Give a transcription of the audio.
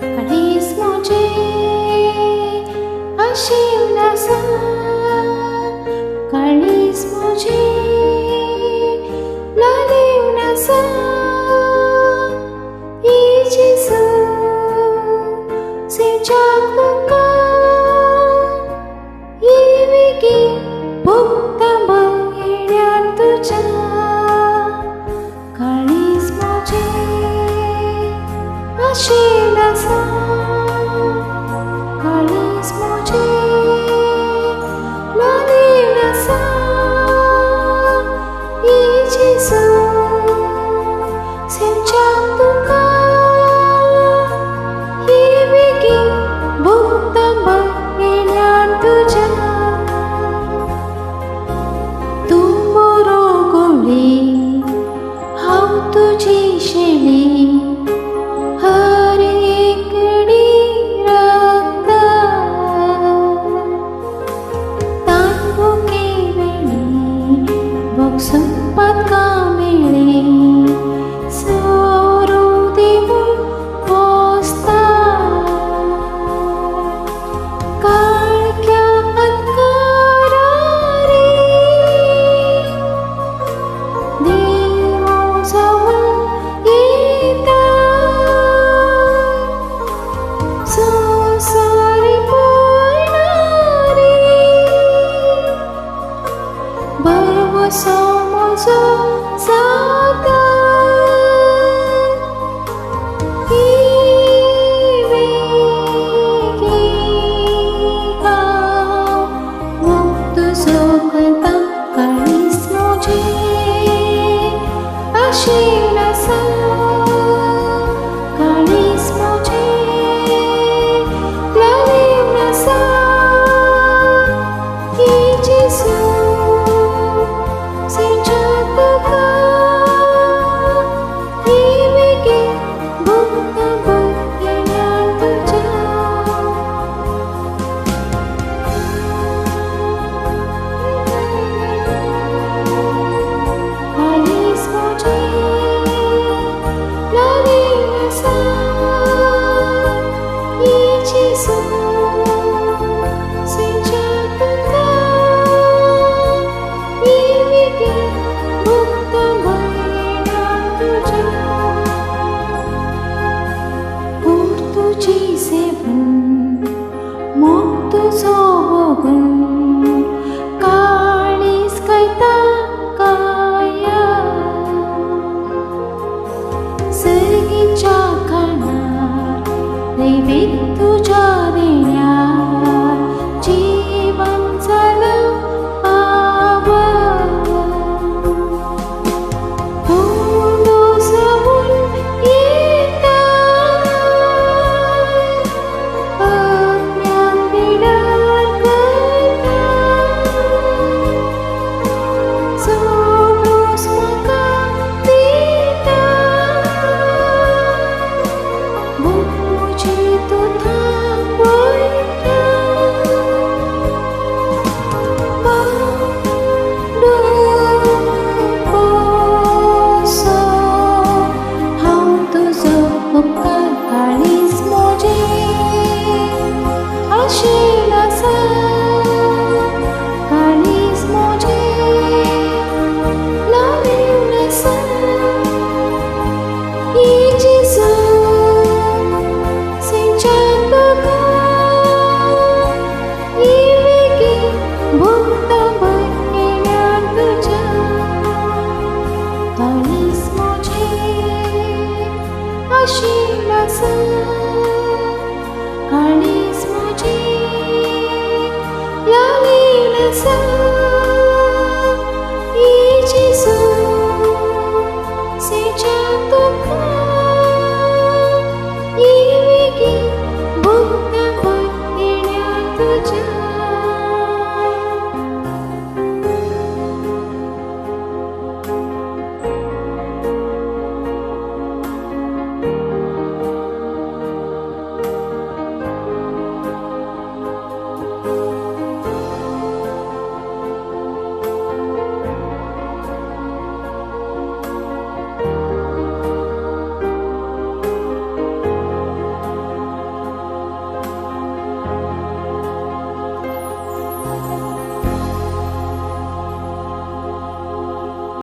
काळीज मोजे आशिवनासा काळीज मोजे लालिवनासा इजेसु सिवजाकुका येवेगी भुक्तांबा येण्यात तुझ्या काळीज मोजे आशिवनासा काळीज मोजे लालिवनासा इजेसु सिवजाकुका येवेगी भुक्तांबा येण्यात तुझ्या तू मोरोगोली हांव तुझी शेळी हर एकडी रंगता तांबुके वेळी भोगसंपात कामेळे सोरू देवून पोसता काळक्या अंकारा रे देव जाऊन येता संसारी पळणारी बर्व समजो जाता मुक्त सोकता काळीज मोजे आशिवनासा काळीज मोजे लालिवनासा इजेसु सिवजाकुका येवेगी भुक्तांबा येण्यात तुझ्या काळीज मोजे लालिवनासा इजेसु सिवजाकुका येवेगी भुक्तांबा येण्यात तुझ्या पोर तुझी सेवन मोग तुझो भोगून काळीज कळता काया सर्गीच्या खाणार दैवीक तुझ्या देण्यार जीवन झालं पावन तोंड सावून येता अज्ञान पिडार करता सोडूस म्हाका दिता भूक म्हजी तूं थांबयता पांडुरंगासो हांव तुजो उपकार काळीज मोजे आशिवनासा काळीज मोजे लालिवनासा इजेसु सिवजाकुका येवेगी भुक्तांबा येण्यात तुझ्या काळीज मोजे आशिवनासा काळीज